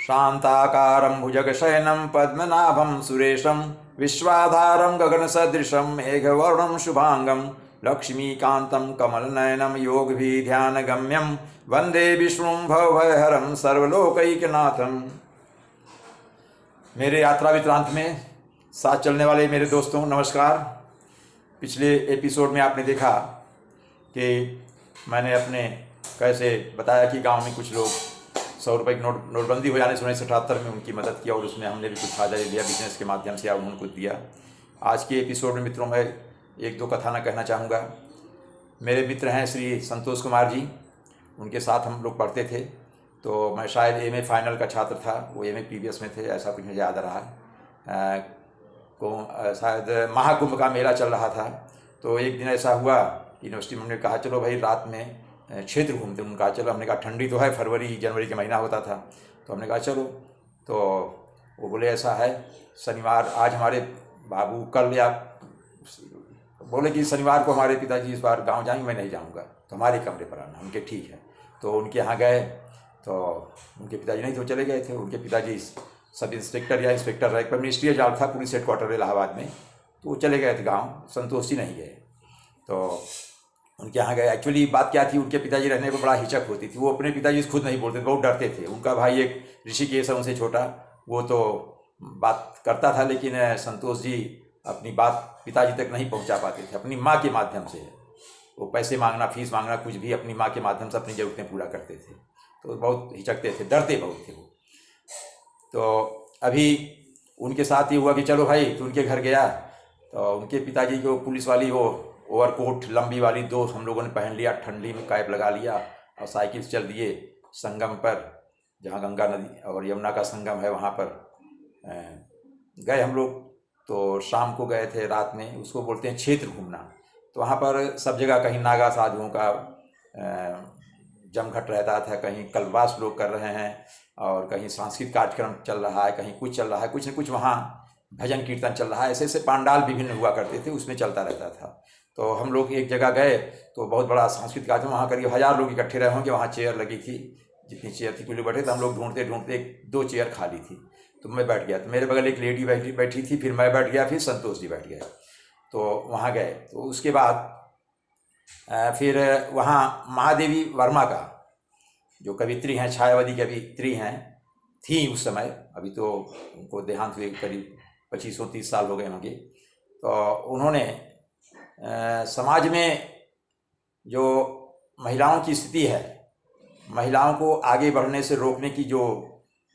शांताकारं भुजगशयनं पद्मनाभं सुरेशं विश्वाधारं गगनसदृशं मेघवर्णं शुभांगं लक्ष्मीकान्तं कमलनयनं योगभिध्यानगम्यं वंदे विष्णुं भवभयहरं सर्वलोकैकनाथं। मेरे यात्रा वृत्तांत में साथ चलने वाले मेरे दोस्तों नमस्कार। पिछले एपिसोड में आपने देखा कि मैंने अपने कैसे बताया कि गांव में कुछ लोग 100 रुपये की नोटबंदी हो जाने से 1978 में उनकी मदद किया और उसमें हमने भी कुछ फायदा लिया बिजनेस के माध्यम से, या उन्होंने कुछ दिया। आज के एपिसोड में मित्रों मैं एक दो कथाना कहना चाहूँगा। मेरे मित्र हैं श्री संतोष कुमार जी, उनके साथ हम लोग पढ़ते थे। तो मैं शायद एमए फाइनल का छात्र था, वो एमए पीवीएस में थे, ऐसा कुछ मुझे याद रहा। शायद महाकुंभ का मेला चल रहा था। तो एक दिन ऐसा हुआ यूनिवर्सिटी में हमने कहा चलो भाई रात में क्षेत्र घूमते। उनका चलो, हमने कहा ठंडी तो है, फरवरी जनवरी का महीना होता था, तो हमने कहा चलो। तो वो बोले ऐसा है शनिवार आज हमारे बाबू कल, या बोले कि शनिवार को हमारे पिताजी इस बार गांव जाएंगे, मैं नहीं जाऊंगा, तो हमारे कमरे पर आना। उनके ठीक है। तो उनके यहाँ गए तो उनके पिताजी नहीं तो चले गए थे। उनके पिताजी सब इंस्पेक्टर या इंस्पेक्टर रैंक पर मिनिस्ट्रियल जॉब था पुलिस हेडक्वार्टर इलाहाबाद में, तो वो चले गए थे गाँव। संतोष जी नहीं गए। तो उनके यहाँ गए। एक्चुअली बात क्या थी, उनके पिताजी रहने को बड़ा हिचक होती थी। वो अपने पिताजी से खुद नहीं बोलते थे, बहुत डरते थे। उनका भाई एक ऋषिकेश है उनसे छोटा, वो तो बात करता था, लेकिन संतोष जी अपनी बात पिताजी तक नहीं पहुँचा पाते थे। अपनी माँ के माध्यम से वो पैसे मांगना, फीस मांगना, कुछ भी अपनी माँ के माध्यम से अपनी ज़रूरतें पूरा करते थे। तो बहुत हिचकते थे, डरते बहुत थे वो। तो अभी उनके साथ ये हुआ कि चलो भाई, तो उनके घर गया तो उनके पिताजी को पुलिस वाली वो ओवरकोट लंबी वाली 2 हम लोगों ने पहन लिया, ठंडी में कैप लगा लिया और साइकिल से चल दिए संगम पर, जहाँ गंगा नदी और यमुना का संगम है वहाँ पर गए हम लोग। तो शाम को गए थे, रात में, उसको बोलते हैं क्षेत्र घूमना। तो वहाँ पर सब जगह कहीं नागा साधुओं का जमघट रहता था, कहीं कल्पवास लोग कर रहे हैं और कहीं सांस्कृतिक कार्यक्रम चल रहा है, कहीं कुछ चल रहा है, कुछ न कुछ वहाँ भजन कीर्तन चल रहा है। ऐसे ऐसे पांडाल विभिन्न हुआ करते थे, उसमें चलता रहता था। तो हम लोग एक जगह गए तो बहुत बड़ा सांस्कृतिक कार्यक्रम, वहाँ करीब 1000 लोग इकट्ठे रहे होंगे। वहाँ चेयर लगी थी, जितनी चेयर थी कुल बैठे थे। हम लोग ढूंढते ढूंढते 2 चेयर खाली थी, तो मैं बैठ गया। तो मेरे बगल एक लेडी बैठी थी, फिर मैं बैठ गया, फिर संतोष जी बैठ गए। तो वहाँ गए तो उसके बाद फिर वहाँ महादेवी वर्मा का जो कवित्री हैं, छायावती कवित्री हैं, थी उस समय, अभी तो उनको देहांत हुए करीब 25-30 साल हो गए होंगे। तो उन्होंने समाज में जो महिलाओं की स्थिति है, महिलाओं को आगे बढ़ने से रोकने की जो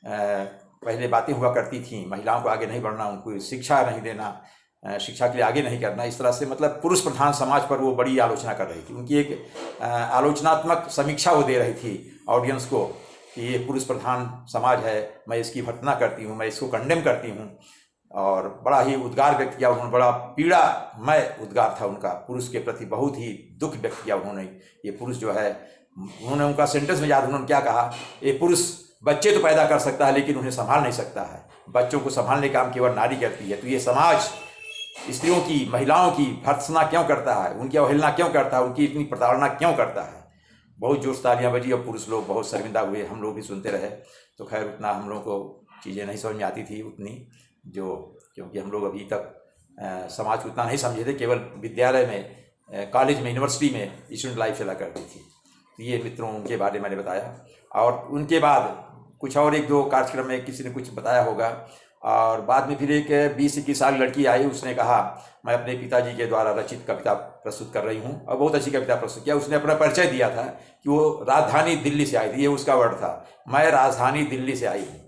पहले बातें हुआ करती थी, महिलाओं को आगे नहीं बढ़ना, उनको शिक्षा नहीं देना, शिक्षा के लिए आगे नहीं करना, इस तरह से मतलब पुरुष प्रधान समाज पर वो बड़ी आलोचना कर रही थी। उनकी एक आलोचनात्मक समीक्षा वो दे रही थी ऑडियंस को कि ये पुरुष प्रधान समाज है, मैं इसकी भर्त्सना करती हूँ, मैं इसको कंडेम करती हूँ। और बड़ा ही उद्गार व्यक्त किया उन्होंने, बड़ा पीड़ामय उद्गार था उनका, पुरुष के प्रति बहुत ही दुख व्यक्त किया उन्होंने। ये पुरुष जो है, उन्होंने उनका सेंटेंस में याद, उन्होंने क्या कहा, ये पुरुष बच्चे तो पैदा कर सकता है लेकिन उन्हें संभाल नहीं सकता है, बच्चों को संभालने का काम केवल नारी करती है। तो ये समाज स्त्रियों की, महिलाओं की भर्त्सना क्यों करता है, उनकी अवहेलना क्यों करता है, उनकी इतनी प्रताड़ना क्यों करता है। बहुत जोर से तालियां बजी और पुरुष लोग बहुत शर्मिंदा हुए, हम लोग भी सुनते रहे। तो खैर उतना हम लोग को चीज़ें नहीं समझ में आती थी उतनी, जो क्योंकि हम लोग अभी तक समाज को उतना नहीं समझे थे, केवल विद्यालय में, कॉलेज में, यूनिवर्सिटी में स्टूडेंट लाइफ चला करती थी। तो ये मित्रों उनके बारे में मैंने बताया। और उनके बाद कुछ और 1-2 कार्यक्रम में किसी ने कुछ बताया होगा। और बाद में फिर एक 20-21 साल लड़की आई, उसने कहा मैं अपने पिताजी के द्वारा रचित कविता प्रस्तुत कर रही हूँ, और बहुत अच्छी कविता प्रस्तुत किया। उसने अपना परिचय दिया था कि वो राजधानी दिल्ली से आई थी, ये उसका वर्ड था, मैं राजधानी दिल्ली से आई हूँ।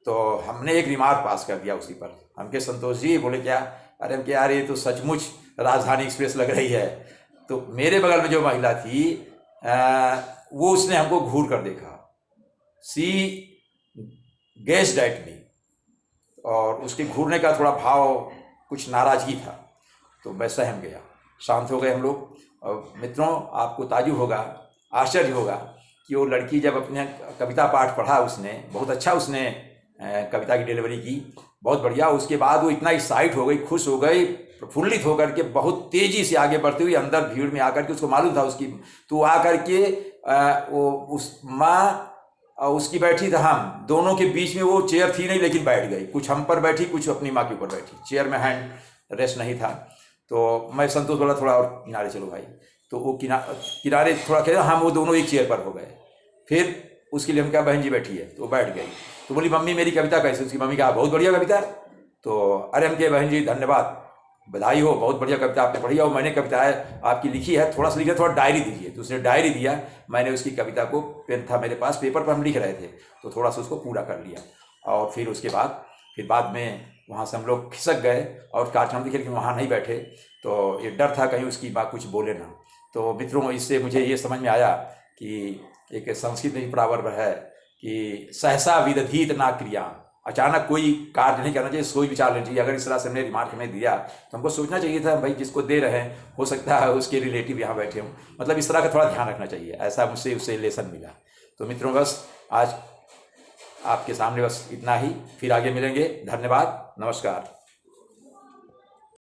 तो हमने एक रिमार्क पास कर दिया उसी पर। हमके संतोष जी बोले क्या, अरे हम क्या, यार ये तो सचमुच राजधानी एक्सप्रेस लग रही है। तो मेरे बगल में जो महिला थी वो उसने हमको घूर कर देखा, सी गेस्ड एट मी, और उसके घूरने का थोड़ा भाव कुछ नाराजगी था। तो मैं सहम गया, शांत हो गए हम लोग। और मित्रों आपको ताजुब होगा, आश्चर्य होगा कि वो लड़की जब अपने कविता पाठ पढ़ा, उसने बहुत अच्छा, उसने कविता की डिलीवरी की, बहुत बढ़िया। उसके बाद वो इतना एक्साइट हो गई, खुश हो गई, प्रफुल्लित होकर के बहुत तेजी से आगे बढ़ती हुई अंदर भीड़ में आकर के, उसको मालूम था उसकी, तो आकर के वो उस माँ और उसकी बैठी था, हम दोनों के बीच में वो चेयर थी नहीं, लेकिन बैठ गई, कुछ हम पर बैठी, कुछ अपनी माँ के ऊपर बैठी, चेयर में हैंड रेस्ट नहीं था। तो मैं संतोष बोला थोड़ा और किनारे चलो भाई, तो वो किनारे थोड़ा खेला, हम वो दोनों एक चेयर पर हो गए। फिर उसके लिए हम कहा बहन जी बैठी है, तो वो बैठ गई। तो बोली मम्मी मेरी कविता कैसे? उसकी मम्मी कहा बहुत बढ़िया कविता। तो अरे हम कहे बहन जी धन्यवाद, बधाई हो, बहुत बढ़िया कविता आपने पढ़ी, और मैंने कविताएं आपकी लिखी है, थोड़ा सा लिखा, थोड़ा डायरी दीजिए। तो उसने डायरी दिया, मैंने उसकी कविता को, पेन था मेरे पास, पेपर पर हम लिख रहे थे, तो थोड़ा सा उसको पूरा कर लिया। और फिर उसके बाद में वहाँ से हम लोग खिसक गए और कार्यक्रम देखे, लेकिन वहाँ नहीं बैठे, तो ये डर था कहीं उसकी बात कुछ बोले ना। तो मित्रों, इससे मुझे ये समझ में आया कि एक संस्कृत में प्रॉवर्ब है कि सहसा विदधीत ना क्रिया, अचानक कोई कार्य नहीं करना चाहिए, सोच विचार लेना चाहिए। अगर इस तरह से हमने रिमार्क में दिया तो हमको सोचना चाहिए था भाई जिसको दे रहे हैं हो सकता है उसके रिलेटिव यहाँ बैठे हों, मतलब इस तरह का थोड़ा ध्यान रखना चाहिए। ऐसा मुझसे उससे लेसन मिला। तो मित्रों बस आज आपके सामने बस इतना ही, फिर आगे मिलेंगे। धन्यवाद, नमस्कार।